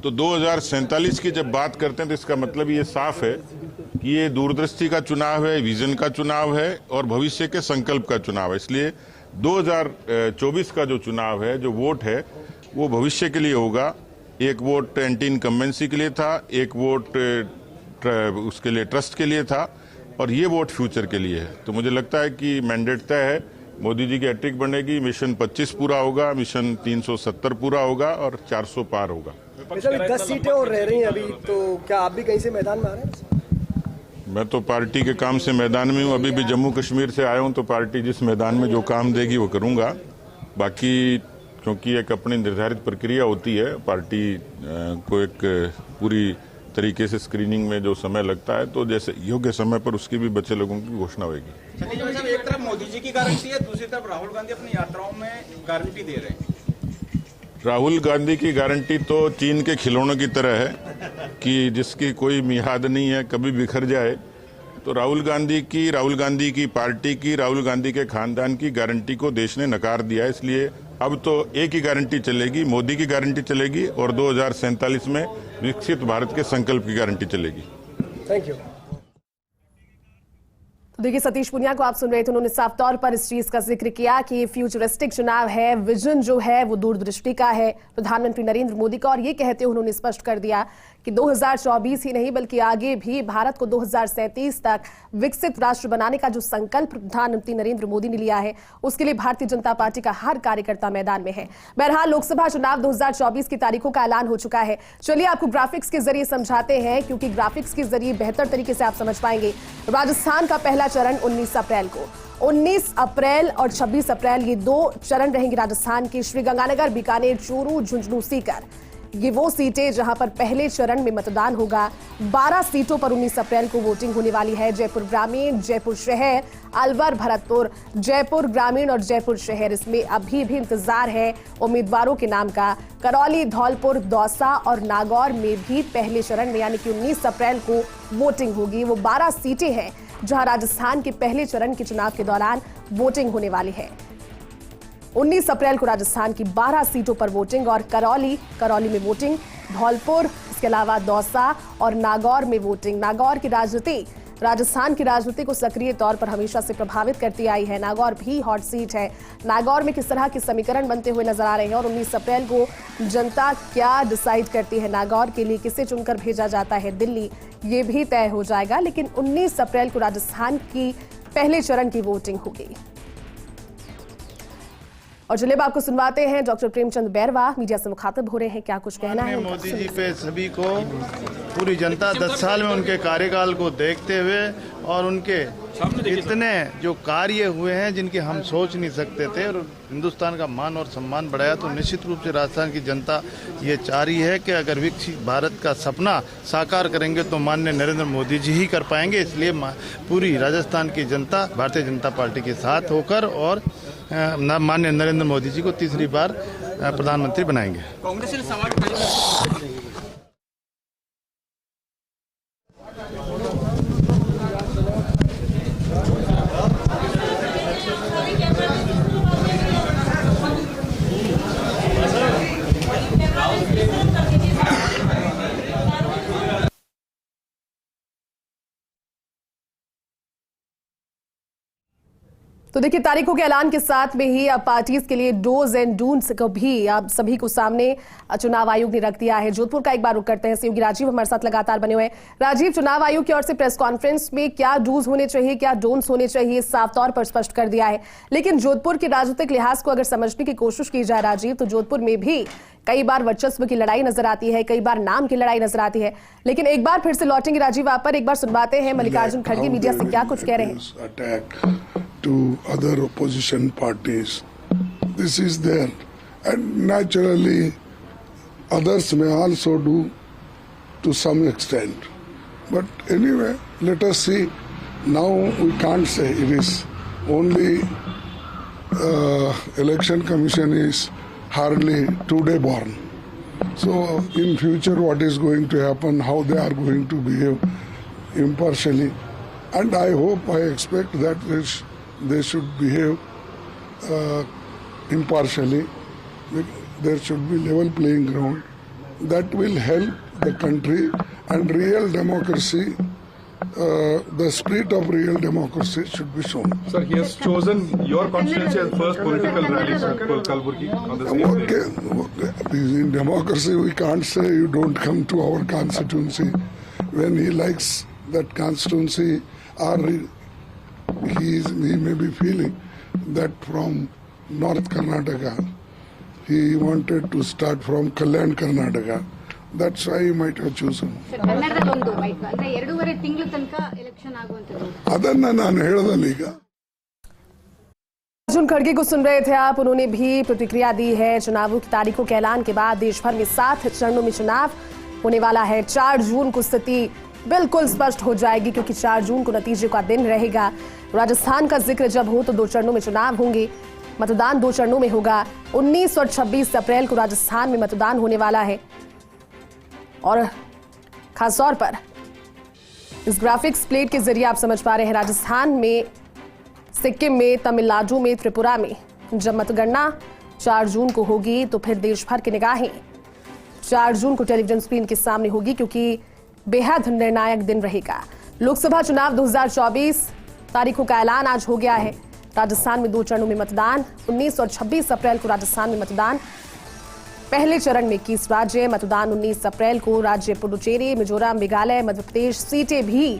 तो 2047 की जब बात करते हैं तो इसका मतलब ये साफ है कि ये दूरदृष्टि का चुनाव है, विजन का चुनाव है और भविष्य के संकल्प का चुनाव है। इसलिए 2024 का जो चुनाव है, जो वोट है, वो भविष्य के लिए होगा। एक वोट एंटी इनकम्बेंसी के लिए था, एक वोट उसके लिए ट्रस्ट के लिए था और ये वोट फ्यूचर के लिए है। तो मुझे लगता है कि मैंडेट तय है, मोदी जी की हैट्रिक बनेगी, मिशन 25 पूरा होगा, मिशन 370 पूरा होगा और 400 पार होगा। 10 सीटें और रह रही हैं अभी, तो क्या आप भी कहीं से मैदान में आ रहे हैं? मैं तो पार्टी के काम से मैदान में हूँ, अभी भी जम्मू कश्मीर से आया हूँ, तो पार्टी जिस मैदान में जो काम देगी वो करूँगा। बाकी क्योंकि एक अपनी निर्धारित प्रक्रिया होती है, पार्टी को एक पूरी तरीके से स्क्रीनिंग में जो समय लगता है, तो जैसे योग्य समय पर उसकी भी बचे लोगों की घोषणा होगी। सतीश भाई साहब, एक तरफ मोदी जी की गारंटी है, दूसरी तरफ राहुल गांधी अपनी यात्राओं में गारंटी दे रहे हैं। राहुल गांधी की गारंटी तो चीन के खिलौनों की तरह है कि जिसकी कोई मियाद नहीं है, कभी बिखर जाए। तो राहुल गांधी की पार्टी की, राहुल गांधी के खानदान की गारंटी को देश ने नकार दिया है। इसलिए अब तो एक ही गारंटी चलेगी, मोदी की गारंटी चलेगी और 2047 में विकसित भारत के संकल्प की गारंटी चलेगी। Thank you. तो देखिए, सतीश पुनिया को आप सुन रहे थे, उन्होंने साफ तौर पर इस चीज का जिक्र किया कि फ्यूचरिस्टिक चुनाव है, विजन जो है वो दूरदृष्टि का है प्रधानमंत्री नरेंद्र मोदी का, और ये कहते हुए उन्होंने स्पष्ट कर दिया कि 2024 ही नहीं बल्कि आगे भी भारत को 2037 तक विकसित राष्ट्र बनाने का जो संकल्प प्रधानमंत्री नरेंद्र मोदी ने लिया है, उसके लिए भारतीय जनता पार्टी का हर कार्यकर्ता मैदान में है। बहरहाल लोकसभा चुनाव 2024 की तारीखों का ऐलान हो चुका है। चलिए आपको ग्राफिक्स के जरिए समझाते हैं, क्योंकि ग्राफिक्स के जरिए बेहतर तरीके से आप समझ पाएंगे। राजस्थान का पहला चरण 19 अप्रैल को, 19 अप्रैल और 26 अप्रैल ये 2 चरण रहेंगे राजस्थान के। श्रीगंगानगर, बीकानेर, चूरू, झुंझुनू, सीकर, ये वो सीटें जहां पर पहले चरण में मतदान होगा। 12 सीटों पर 19 अप्रैल को वोटिंग होने वाली है। जयपुर ग्रामीण, जयपुर शहर, अलवर, भरतपुर, जयपुर ग्रामीण और जयपुर शहर, इसमें अभी भी इंतजार है उम्मीदवारों के नाम का। करौली, धौलपुर, दौसा और नागौर में भी पहले चरण में यानी कि 19 अप्रैल को वोटिंग होगी। वो 12 सीटें हैं जहां राजस्थान के पहले चरण के चुनाव के दौरान वोटिंग होने वाली है। 19 अप्रैल को राजस्थान की 12 सीटों पर वोटिंग और करौली में वोटिंग, धौलपुर, इसके अलावा दौसा और नागौर में वोटिंग। नागौर की राजनीति राजस्थान की राजनीति को सक्रिय तौर पर हमेशा से प्रभावित करती आई है। नागौर भी हॉट सीट है। नागौर में किस तरह के समीकरण बनते हुए नजर आ रहे हैं और 19 अप्रैल को जनता क्या डिसाइड करती है नागौर के लिए, किसे चुनकर भेजा जाता है दिल्ली, ये भी तय हो जाएगा। लेकिन 19 अप्रैल को राजस्थान की पहले चरण की वोटिंग होगी। और चलिए आपको सुनवाते हैं, डॉक्टर प्रेमचंद बैरवा मीडिया से मुखातिब हो रहे हैं, क्या कुछ कहना है। मोदी जी पे सभी को, पूरी जनता 10 साल में उनके कार्यकाल को देखते हुए और उनके इतने जो कार्य हुए हैं जिनकी हम सोच नहीं सकते थे और हिंदुस्तान का मान और सम्मान बढ़ाया, तो निश्चित रूप से राजस्थान की जनता ये चाह रही है कि अगर विकसित भारत का सपना साकार करेंगे तो माननीय नरेंद्र मोदी जी ही कर पाएंगे। इसलिए पूरी राजस्थान की जनता भारतीय जनता पार्टी के साथ होकर और माननीय नरेंद्र मोदी जी को तीसरी बार प्रधानमंत्री बनाएंगे। कांग्रेस ने सवाल तो देखिए, तारीखों के ऐलान के साथ में ही अब पार्टीज के लिए डोज एंड डूंट्स को भी अब सभी को सामने चुनाव आयोग ने रख दिया है। जोधपुर का एक बार रुक करते हैं, सहयोगी राजीव हमारे साथ लगातार बने हुए हैं। राजीव, चुनाव आयोग की ओर से प्रेस कॉन्फ्रेंस में क्या डूज होने चाहिए, क्या डोंट्स होने चाहिए, साफ तौर पर स्पष्ट कर दिया है। लेकिन जोधपुर के राजनीतिक लिहाज को अगर समझने की कोशिश की जाए राजीव, तो जोधपुर में भी कई बार वर्चस्व की लड़ाई नजर आती है, कई बार नाम की लड़ाई नजर आती है। लेकिन एक बार फिर से लौटेंगे राजीव आप पर, एक बार सुनवाते हैं मल्लिकार्जुन खड़गे मीडिया से क्या कुछ कह रहे हैं। To other opposition parties, this is there, and naturally others may also do to some extent, but anyway, let us see. Now we can't say it is only election commission is hardly today born, so in future what is going to happen, how they are going to behave impartially, and I hope, I expect that they should behave impartially. There should be level playing ground. That will help the country and real democracy. The spirit of real democracy should be shown. Sir, he has chosen your constituency as first political rally, sir, Kalburgi, on the same day. Okay. In democracy, we can't say you don't come to our constituency. When he likes that constituency, or he may be feeling that from North Karnataka, he wanted to start from Kalyan, Karnataka. That's why he might have chosen. ಅದನ್ನ ನಾನು ಹೇಳದಲ್ಲ ಈಗ. मल्लिकार्जुन खड़गे को सुन रहे थे आप। उन्होंने भी प्रतिक्रिया दी है। चुनावों की तारीखों के ऐलान के बाद देश भर में 7 चरणों में चुनाव होने वाला है। 4 जून को स्थिति बिल्कुल स्पष्ट हो जाएगी, क्योंकि 4 जून को नतीजे का दिन रहेगा। राजस्थान का जिक्र जब हो तो 2 चरणों में चुनाव होंगे। मतदान 2 चरणों में होगा। 19 और 26 अप्रैल को राजस्थान में मतदान होने वाला है। और खासतौर पर इस ग्राफिक्स प्लेट के जरिए आप समझ पा रहे हैं, राजस्थान में, सिक्किम में, तमिलनाडु में, त्रिपुरा में जब मतगणना 4 जून को होगी तो फिर देश भर की निगाहें 4 जून को टेलीविजन स्क्रीन के सामने होगी, क्योंकि बेहद निर्णायक दिन रहेगा। लोकसभा चुनाव 2024 तारीखों का ऐलान आज हो गया है। राजस्थान में 2 चरणों में मतदान। 19 और 26 अप्रैल को राजस्थान में मतदान। पहले चरण में 21 राज्य मतदान 19 अप्रैल को। राज्य पुडुचेरी, मिजोरम, मेघालय, मध्य प्रदेश सीटें भी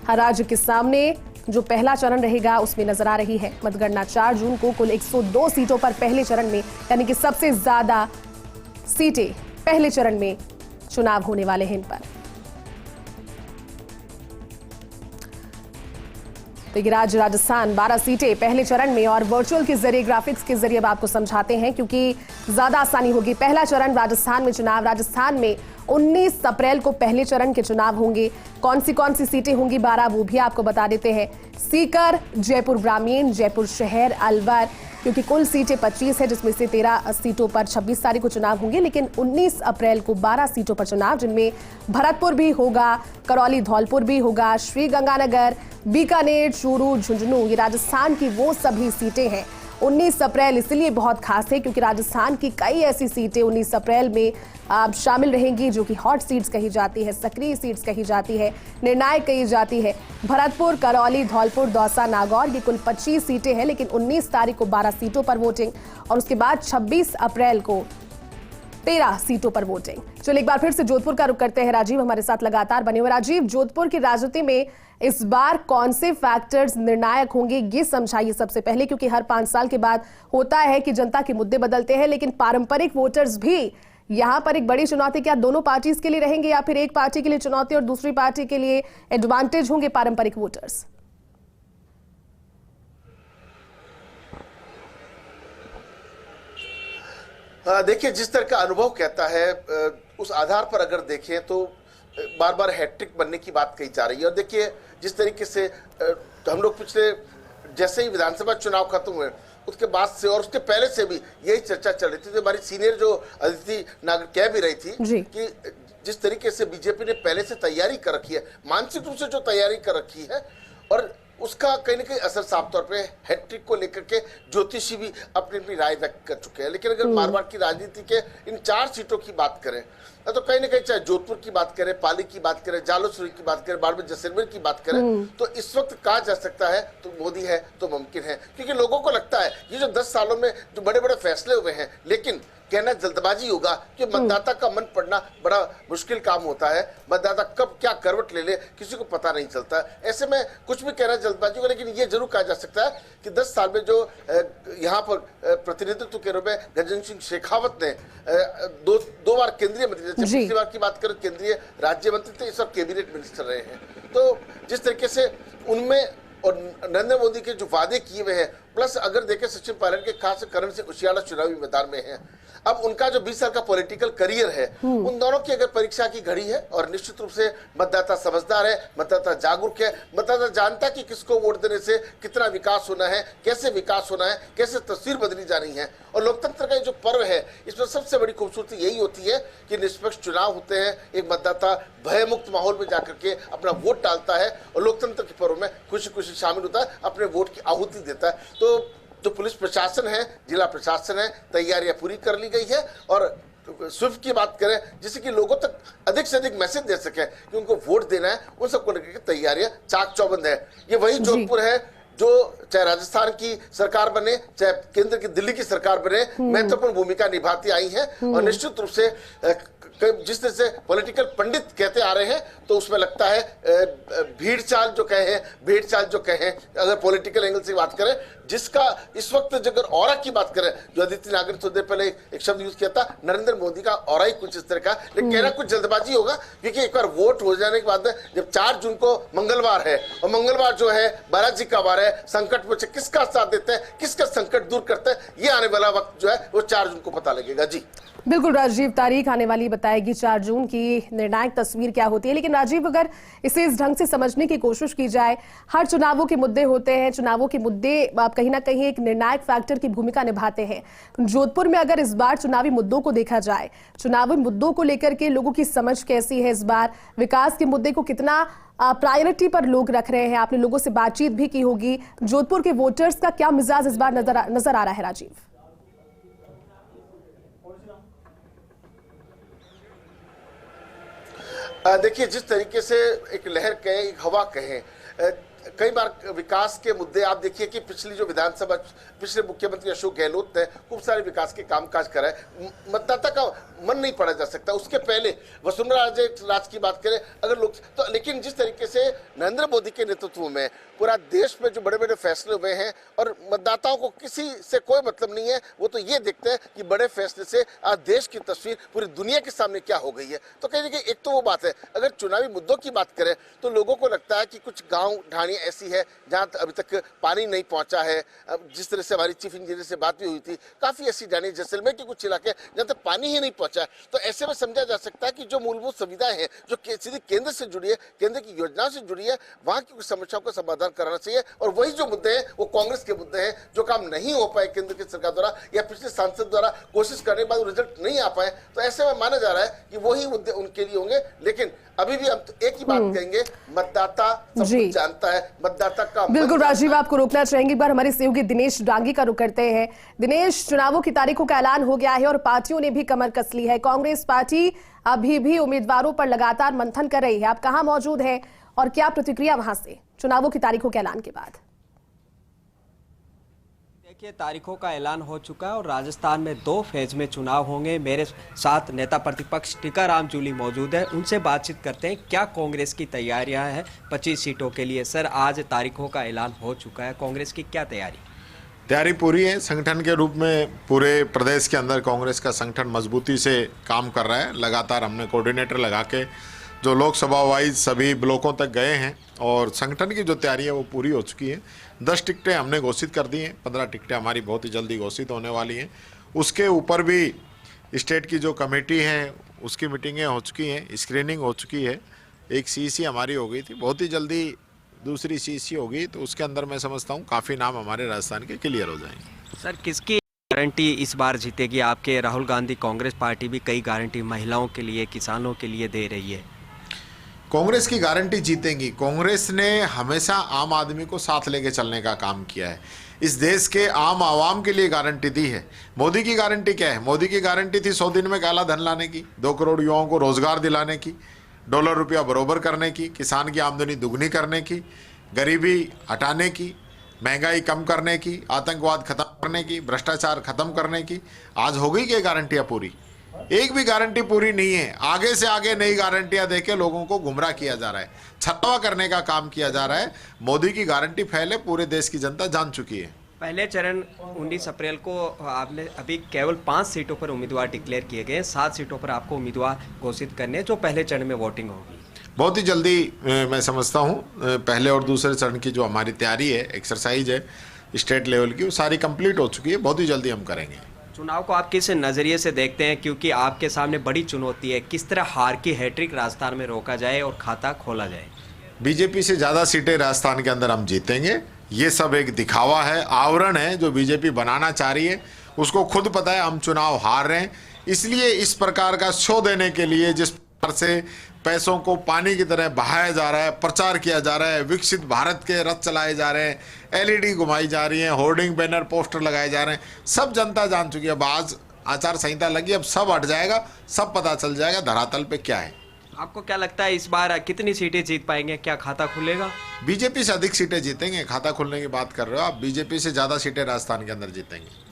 हर राज्य के सामने जो पहला चरण रहेगा उसमें नजर आ रही है। मतगणना 4 जून को। कुल 102 सीटों पर पहले चरण में, यानी कि सबसे ज्यादा सीटें पहले चरण में चुनाव होने वाले हैं इन पर। तो ये राज्य राजस्थान 12 सीटें पहले चरण में, और वर्चुअल के जरिए, ग्राफिक्स के जरिए अब आपको समझाते हैं, क्योंकि ज्यादा आसानी होगी। पहला चरण राजस्थान में चुनाव। राजस्थान में 19 अप्रैल को पहले चरण के चुनाव होंगे। कौन सी सीटें होंगी 12, वो भी आपको बता देते हैं। सीकर, जयपुर ग्रामीण, जयपुर शहर, अलवर, क्योंकि कुल सीटें 25 है, जिसमें से 13 सीटों पर 26 तारीख को चुनाव होंगे। लेकिन 19 अप्रैल को 12 सीटों पर चुनाव, जिनमें भरतपुर भी होगा, करौली धौलपुर भी होगा, श्रीगंगानगर, बीकानेर, चूरू, झुंझुनू। ये राजस्थान की वो सभी सीटें हैं। 19 अप्रैल इसलिए बहुत खास है क्योंकि राजस्थान की कई ऐसी सीटें 19 अप्रैल में शामिल रहेंगी जो कि हॉट सीट्स कही जाती है, सक्रिय सीट्स कही जाती है, निर्णायक कही जाती है। भरतपुर, करौली, धौलपुर, दौसा, नागौर, ये कुल 25 सीटें हैं। लेकिन 19 तारीख को 12 सीटों पर वोटिंग, और उसके बाद 26 अप्रैल को 13 सीटों पर वोटिंग। चलिए एक बार फिर से जोधपुर का रुख करते हैं। राजीव हमारे साथ लगातार बने हुए। राजीव, जोधपुर की राजनीति में इस बार कौन से फैक्टर्स निर्णायक होंगे, ये समझाइए सबसे पहले, क्योंकि हर 5 साल के बाद होता है कि जनता के मुद्दे बदलते हैं, लेकिन पारंपरिक वोटर्स भी यहाँ पर एक बड़ी चुनौती क्या दोनों पार्टीज के लिए रहेंगे, या फिर एक पार्टी के लिए चुनौती और दूसरी पार्टी के लिए एडवांटेज होंगे पारंपरिक वोटर्स? देखिए, जिस तरह का अनुभव कहता है उस आधार पर अगर देखें तो बार बार हैट्रिक बनने की बात कही जा रही है। और देखिए, जिस तरीके से हम लोग पिछले, जैसे ही विधानसभा चुनाव खत्म हुए उसके बाद से और उसके पहले से भी यही चर्चा चल रही थी। तो हमारी सीनियर जो अदिति नागर कह भी रही थी कि जिस तरीके से बीजेपी ने पहले से तैयारी कर रखी है, मानसिक रूप से जो तैयारी कर रखी है, और उसका कहीं ना कहीं असर साफ तौर पे हैट्रिक को लेकर के ज्योतिषी भी अपनी अपनी राय व्यक्त कर चुके हैं। लेकिन अगर मारवाड़ की राजनीति के इन 4 सीटों की बात करें तो कहीं ना कहीं, चाहे जोधपुर की बात करें, पाली की बात करें, जालौर की बात करें, बाड़मेर जैसलमेर की बात करें, तो इस वक्त कहा जा सकता है तो मोदी है तो मुमकिन है। क्योंकि लोगों को लगता है ये जो 10 सालों में जो बड़े बड़े फैसले हुए हैं, लेकिन कहना जल्दबाजी होगा कि मतदाता का मन पढ़ना बड़ा मुश्किल काम होता है। मतदाता कब क्या करवट ले ले किसी को पता नहीं चलता। ऐसे में कुछ भी कहना जल्दबाजी होगा, लेकिन ये जरूर कहा जा सकता है कि 10 साल में जो यहाँ पर प्रतिनिधित्व के रूप में गजेंद्र सिंह शेखावत ने दो बार केंद्रीय मंत्री, पिछली बार की बात करें केंद्रीय राज्य मंत्री थे, इस बार कैबिनेट मिनिस्टर रहे हैं। तो जिस तरीके से उनमें और नरेंद्र मोदी के जो वादे किए हुए हैं, प्लस अगर देखें सचिन पायलट के खास करण से उशियाला चुनावी मैदान में है, अब उनका जो 20 साल का पॉलिटिकल करियर है, उन दोनों की अगर परीक्षा की घड़ी है, और निश्चित रूप से मतदाता समझदार है, मतदाता जागरूक है, मतदाता जानता है कि किसको वोट देने से कितना विकास होना है, कैसे विकास होना है, कैसे तस्वीर बदली जानी है। और लोकतंत्र का जो पर्व है, इसमें सबसे बड़ी खूबसूरती यही होती है कि निष्पक्ष चुनाव होते हैं, एक मतदाता भयमुक्त माहौल में जाकर के अपना वोट डालता है और लोकतंत्र के पर्व में खुशी खुशी शामिल होता है, अपने वोट की आहुति देता है। तो जो पुलिस प्रशासन है, जिला प्रशासन है, तैयारियां पूरी कर ली गई है। और स्विफ्ट की बात करें, जिससे कि लोगों तक अधिक से अधिक मैसेज दे सके कि उनको वोट देना है, उन सबको लेकर तैयारियां चाक चौबंद है। ये वही जोधपुर है जो चाहे राजस्थान की सरकार बने, चाहे केंद्र की दिल्ली की सरकार बने, महत्वपूर्ण भूमिका निभाती आई है। और निश्चित रूप से जिस तरह से पॉलिटिकल पंडित कहते आ रहे हैं, तो उसमें लगता है भेड़ चाल जो कहें, अगर पॉलिटिकल एंगल से बात करें, जिसका इस वक्त अगर ऑरा की बात करें, जो आदित्य नागर ने थोड़ी देर पहले एक शब्द यूज किया था, नरेंद्र मोदी का ऑरा ही कुछ इस तरह का, लेकिन कहना कुछ जल्दबाजी होगा, क्योंकि एक बार वोट हो जाने के बाद जब 4 जून को मंगलवार है, और मंगलवार जो है बालाजी का वार है, संकट में किसका साथ देते हैं, किसका संकट दूर करते हैं, ये आने वाला वक्त जो है वो 4 जून को पता लगेगा। जी बिल्कुल राजीव, तारीख आने वाली बताएगी 4 जून की निर्णायक तस्वीर क्या होती है। लेकिन राजीव, अगर इसे इस ढंग से समझने की कोशिश की जाए, हर चुनावों के मुद्दे होते हैं, चुनावों के मुद्दे कहीं ना कहीं एक निर्णायक फैक्टर की भूमिका निभाते हैं। जोधपुर में अगर इस बार चुनावी मुद्दों को देखा जाए, चुनावी मुद्दों को लेकर के लोगों की समझ कैसी है, इस बार विकास के मुद्दे को कितना प्रायोरिटी पर लोग रख रहे हैं, आपने लोगों से बातचीत भी की होगी, जोधपुर के वोटर्स का क्या मिजाज इस बार नजर आ रहा है राजीव? देखिए, जिस तरीके से एक लहर कहें, एक हवा कहें, कई बार विकास के मुद्दे आप देखिए कि पिछली जो विधानसभा, पिछले मुख्यमंत्री अशोक गहलोत ने खूब सारे विकास के कामकाज कराए, मतदाता का मन नहीं पड़ा जा सकता। उसके पहले वसुंधरा राज की बात करें अगर लोग तो, लेकिन जिस तरीके से नरेंद्र मोदी के नेतृत्व में पूरा देश में जो बड़े बड़े फैसले हुए हैं और मतदाताओं को किसी से कोई मतलब नहीं है, वो तो ये देखते हैं कि बड़े फैसले से आज देश की तस्वीर पूरी दुनिया के सामने क्या हो गई है। तो कहीं ना कहीं एक तो वो बात है, अगर चुनावी मुद्दों की बात करें तो लोगों को लगता है कि कुछ गाँव ढाणियाँ ऐसी है जहाँ अभी तक पानी नहीं पहुँचा है। जिस तरह से हमारी चीफ इंजीनियर से बात भी हुई थी, काफ़ी ऐसी ढाणी जैसलमेर के कुछ इलाके जहाँ तक पानी ही नहीं पहुँचा है। तो ऐसे में समझा जा सकता है कि जो मूलभूत सुविधाएं हैं जो सीधे केंद्र से जुड़ी है, केंद्र की योजनाओं से जुड़ी है, वहाँ की कुछ समस्याओं का समाधान कराना चाहिए। और वही जो मुद्दे हैं वो कांग्रेस के मुद्दे हैं, जो काम नहीं हो पाए केंद्र की सरकार द्वारा या पिछले सांसद द्वारा कोशिश करने के बाद रिजल्ट नहीं आ पाए, तो ऐसे में माना जा रहा है कि वही मुद्दे उनके लिए होंगे। लेकिन अभी भी हम तो एक ही बात कहेंगे, मतदाता सब कुछ जानता है, मतदाता का बिल्कुल राजीव, आपको रोकना चाहेंगे, एक बार हमारे सहयोगी दिनेश डांगी का रुख करते हैं। दिनेश, चुनावों की तारीखों का ऐलान हो गया है और पार्टियों ने भी कमर कस ली है। कांग्रेस पार्टी अभी भी उम्मीदवारों पर लगातार मंथन कर रही है, आप कहां मौजूद हैं और क्या प्रतिक्रिया वहां से चुनावों की तारीखों के ऐलान के बाद? देखिए, तारीखों का ऐलान हो चुका है और राजस्थान में 2 फेज में चुनाव होंगे। मेरे साथ नेता प्रतिपक्ष टीकाराम जूली मौजूद है, उनसे बातचीत करते हैं क्या कांग्रेस की तैयारियां हैं 25 सीटों के लिए। सर, आज तारीखों का ऐलान हो चुका है, कांग्रेस की क्या तैयारी पूरी है। संगठन के रूप में पूरे प्रदेश के अंदर कांग्रेस का संगठन मजबूती से काम कर रहा है। लगातार हमने कोऑर्डिनेटर लगा के जो लोकसभा वाइज सभी ब्लॉकों तक गए हैं और संगठन की जो तैयारी है वो पूरी हो चुकी है। 10 टिकटें हमने घोषित कर दी हैं, 15 टिकटें हमारी बहुत ही जल्दी घोषित होने वाली हैं। उसके ऊपर भी स्टेट की जो कमेटी है उसकी मीटिंगें हो चुकी हैं, स्क्रीनिंग हो चुकी है। एक सीसी हमारी हो गई थी, बहुत ही जल्दी दूसरी सीसी होगी, तो उसके अंदर मैं समझता हूँ काफ़ी नाम हमारे राजस्थान के क्लियर हो जाएंगे। सर, किसकी गारंटी इस बार जीतेगी? आपके राहुल गांधी कांग्रेस पार्टी भी कई गारंटी महिलाओं के लिए, किसानों के लिए दे रही है। कांग्रेस की गारंटी जीतेंगी। कांग्रेस ने हमेशा आम आदमी को साथ लेके चलने का काम किया है, इस देश के आम आवाम के लिए गारंटी दी है। मोदी की गारंटी क्या है? मोदी की गारंटी थी 100 दिन में काला धन लाने की, 2 करोड़ युवाओं को रोजगार दिलाने की, डॉलर रुपया बरोबर करने की, किसान की आमदनी दुगनी करने की, गरीबी हटाने की, महंगाई कम करने की, आतंकवाद खत्म करने की, भ्रष्टाचार खत्म करने की। आज हो गई क्या गारंटियां पूरी? एक भी गारंटी पूरी नहीं है। आगे से आगे नई गारंटियां देके लोगों को गुमराह किया जा रहा है, छलवा करने का काम किया जा रहा है। मोदी की गारंटी फैले पूरे देश की जनता जान चुकी है। पहले चरण 19 अप्रैल को आपने अभी केवल 5 सीटों पर उम्मीदवार डिक्लेयर किए गए, 7 सीटों पर आपको उम्मीदवार घोषित करने, जो पहले चरण में वोटिंग होगी। बहुत ही जल्दी मैं समझता हूँ पहले और दूसरे चरण की जो हमारी तैयारी है, एक्सरसाइज है स्टेट लेवल की, वो सारी कंप्लीट हो चुकी है। बहुत ही जल्दी हम करेंगे। चुनाव को आप किस नज़रिए से देखते हैं, क्योंकि आपके सामने बड़ी चुनौती है, किस तरह हार की हैट्रिक राजस्थान में रोका जाए और खाता खोला जाए? बीजेपी से ज़्यादा सीटें राजस्थान के अंदर हम जीतेंगे। ये सब एक दिखावा है, आवरण है जो बीजेपी बनाना चाह रही है। उसको खुद पता है हम चुनाव हार रहे हैं, इसलिए इस प्रकार का शो देने के लिए जिस प्रकार से पैसों को पानी की तरह बहाया जा रहा है, प्रचार किया जा रहा है, विकसित भारत के रथ चलाए जा रहे हैं, एलईडी घुमाई जा रही है, होर्डिंग बैनर पोस्टर लगाए जा रहे हैं, सब जनता जान चुकी है। अब आज आचार संहिता लगी, अब सब हट जाएगा, सब पता चल जाएगा धरातल पे क्या है। आपको क्या लगता है इस बार कितनी सीटें जीत पाएंगे? क्या खाता खुलेगा? बीजेपी से अधिक सीटें जीतेंगे। खाता खुलने की बात कर रहे हो आप, बीजेपी से ज़्यादा सीटें राजस्थान के अंदर जीतेंगे।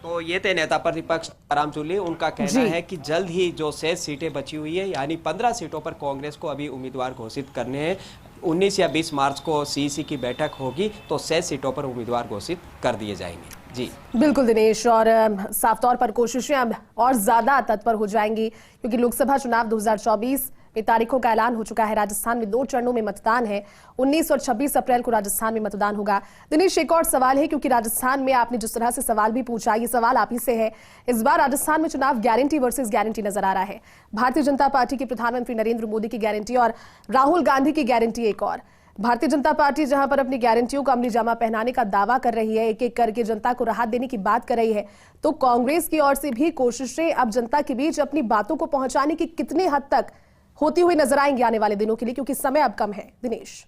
तो ये थे नेता प्रतिपक्ष टीकाराम जूली, उनका कहना है कि जल्द ही जो शेष सीटें बची हुई है यानी 15 सीटों पर कांग्रेस को अभी उम्मीदवार घोषित करने हैं। 19 या 20 मार्च को सीईसी की बैठक होगी तो 6 सीटों पर उम्मीदवार घोषित कर दिए जाएंगे। जी बिल्कुल दिनेश, और साफ तौर पर कोशिशें अब और ज्यादा तत्पर हो जाएंगी क्योंकि लोकसभा चुनाव 2024 में तारीखों का ऐलान हो चुका है। राजस्थान में 2 चरणों में मतदान है। 19 और 26 अप्रैल को राजस्थान में मतदान होगा। दिनेश, एक और सवाल है क्योंकि राजस्थान में आपने जिस तरह से सवाल भी पूछा, ये सवाल आप ही से है। इस बार राजस्थान में चुनाव गारंटी वर्सेस गारंटी नजर आ रहा है। भारतीय जनता पार्टी के प्रधानमंत्री नरेंद्र मोदी की गारंटी और राहुल गांधी की गारंटी एक और। भारतीय जनता पार्टी जहां पर अपनी गारंटियों को अमली जामा पहनाने का दावा कर रही है, एक एक करके जनता को राहत देने की बात कर रही है, तो कांग्रेस की ओर से भी कोशिशें अब जनता के बीच अपनी बातों को पहुंचाने की कितने हद तक होती हुई नजर आएंगी आने वाले दिनों के लिए, क्योंकि समय अब कम है। दिनेश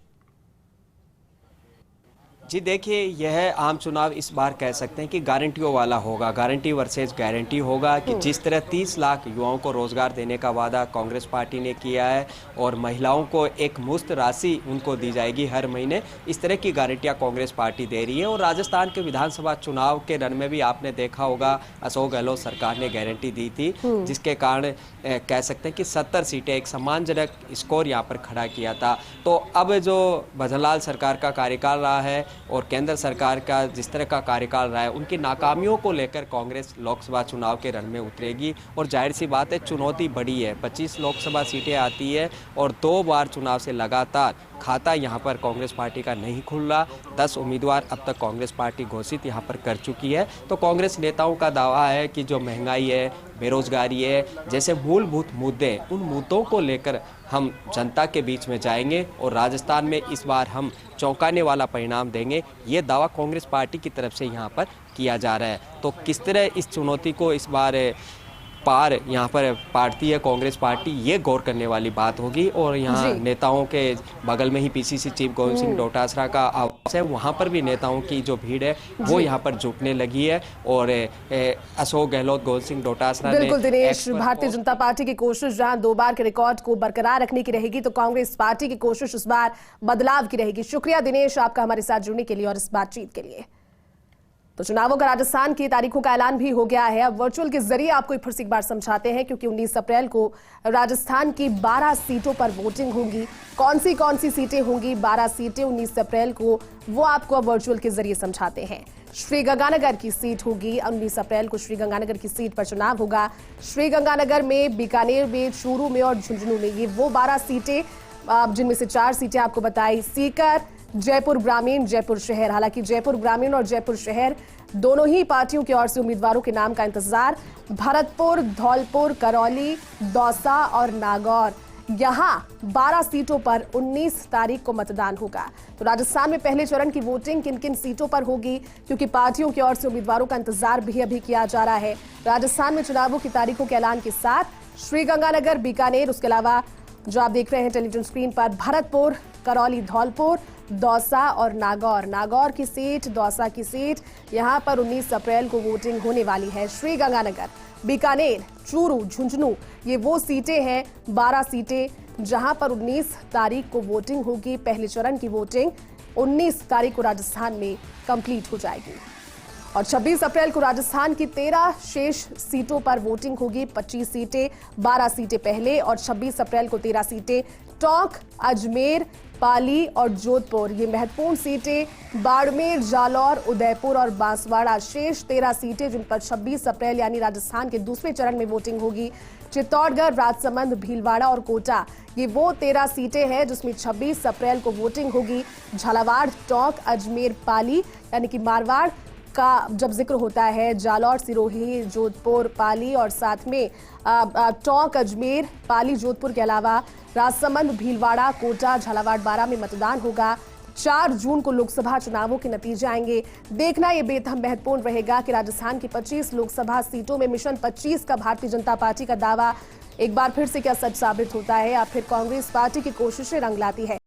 जी देखिए, यह आम चुनाव इस बार कह सकते हैं कि गारंटियों वाला होगा, गारंटी वर्सेस गारंटी होगा कि जिस तरह 30 लाख युवाओं को रोजगार देने का वादा कांग्रेस पार्टी ने किया है और महिलाओं को एक मुफ्त राशि उनको दी जाएगी हर महीने, इस तरह की गारंटियां कांग्रेस पार्टी दे रही है। और राजस्थान के विधानसभा चुनाव के रण में भी आपने देखा होगा, अशोक गहलोत सरकार ने गारंटी दी थी, जिसके कारण कह सकते हैं कि 70 सीटें, एक सम्मानजनक स्कोर यहाँ पर खड़ा किया था। तो अब जो भजनलाल सरकार का कार्यकाल रहा है और केंद्र सरकार का जिस तरह का कार्यकाल रहा है, उनकी नाकामियों को लेकर कांग्रेस लोकसभा चुनाव के रण में उतरेगी। और जाहिर सी बात है, चुनौती बड़ी है। 25 लोकसभा सीटें आती है और 2 बार चुनाव से लगातार खाता यहाँ पर कांग्रेस पार्टी का नहीं खुल रहा। 10 उम्मीदवार अब तक कांग्रेस पार्टी घोषित यहाँ पर कर चुकी है। तो कांग्रेस नेताओं का दावा है कि जो महंगाई है, बेरोजगारी है, जैसे मूलभूत मुद्दे, उन मुद्दों को लेकर हम जनता के बीच में जाएंगे और राजस्थान में इस बार हम चौंकाने वाला परिणाम देंगे। ये दावा कांग्रेस पार्टी की तरफ से यहाँ पर किया जा रहा है। तो किस तरह इस चुनौती को इस बार पार यहाँ पर पाती है कांग्रेस पार्टी, ये गौर करने वाली बात होगी। और यहाँ नेताओं के बगल में ही पीसीसी चीफ गोविंद सिंह डोटासरा का आवास है, वहाँ पर भी नेताओं की जो भीड़ है वो यहाँ पर जुटने लगी है। और अशोक गहलोत, गोविंद सिंह डोटासरा बिल्कुल दिनेश, भारतीय जनता पार्टी की कोशिश जहाँ 2 बार के रिकॉर्ड को बरकरार रखने की रहेगी, तो कांग्रेस पार्टी की कोशिश इस बार बदलाव की रहेगी। शुक्रिया दिनेश आपका हमारे साथ जुड़ने के लिए और इस बातचीत के लिए। तो चुनावों का राजस्थान की तारीखों का ऐलान भी हो गया है। अब वर्चुअल के जरिए आपको फिर से एक बार समझाते हैं, क्योंकि 19 अप्रैल को राजस्थान की 12 सीटों पर वोटिंग होगी। कौन सी सीटें होंगी, 12 सीटें 19 अप्रैल को, वो आपको अब वर्चुअल के जरिए समझाते हैं। श्रीगंगानगर की सीट होगी 19 अप्रैल को, श्रीगंगानगर की सीट पर चुनाव होगा। श्रीगंगानगर में, बीकानेर में, चूरू में और झुंझुनू में, ये वो 12 सीटें जिनमें से 4 सीटें आपको बताई, सीकर, जयपुर ग्रामीण, जयपुर शहर। हालांकि जयपुर ग्रामीण और जयपुर शहर दोनों ही पार्टियों की ओर से उम्मीदवारों के नाम का इंतजार। भरतपुर, धौलपुर, करौली, दौसा और नागौर, यहां 12 सीटों पर 19 तारीख को मतदान होगा। तो राजस्थान में पहले चरण की वोटिंग किन किन सीटों पर होगी, क्योंकि पार्टियों की ओर से उम्मीदवारों का इंतजार भी अभी किया जा रहा है। राजस्थान में चुनावों की तारीखों के ऐलान के साथ श्रीगंगानगर, बीकानेर, उसके अलावा जो आप देख रहे हैं टेलीविजन स्क्रीन पर, भरतपुर, करौली, धौलपुर, दौसा और नागौर। नागौर की सीट, दौसा की सीट, यहां पर 19 अप्रैल को वोटिंग होने वाली है। श्रीगंगानगर, बीकानेर, चूरू, झुंझुनू, ये वो सीटें हैं, 12 सीटें जहां पर 19 तारीख को वोटिंग होगी। पहले चरण की वोटिंग 19 तारीख को राजस्थान में कंप्लीट हो जाएगी। और 26 अप्रैल को राजस्थान की 13 शेष सीटों पर वोटिंग होगी। 25 सीटें, 12 सीटें पहले और 26 अप्रैल को 13 सीटें। टोंक, अजमेर, पाली और जोधपुर, ये महत्वपूर्ण सीटें। बाड़मेर, जालौर, उदयपुर और बांसवाड़ा, शेष 13 सीटें जिन पर 26 अप्रैल यानी राजस्थान के दूसरे चरण में वोटिंग होगी। चित्तौड़गढ़, राजसमंद, भीलवाड़ा और कोटा, ये वो 13 सीटें हैं जिसमें 26 अप्रैल को वोटिंग होगी। झालावाड़, टोंक, अजमेर, पाली यानी कि मारवाड़ का जब जिक्र होता है, जालौर, सिरोही, जोधपुर, पाली और साथ में टोंक, अजमेर, पाली, जोधपुर के अलावा राजसमंद, भीलवाड़ा, कोटा, झालावाड़, बारां में मतदान होगा। 4 जून को लोकसभा चुनावों के नतीजे आएंगे। देखना यह बेहद महत्वपूर्ण रहेगा कि राजस्थान की 25 लोकसभा सीटों में मिशन 25 का भारतीय जनता पार्टी का दावा एक बार फिर से क्या सच साबित होता है या फिर कांग्रेस पार्टी की कोशिशें रंग लाती है।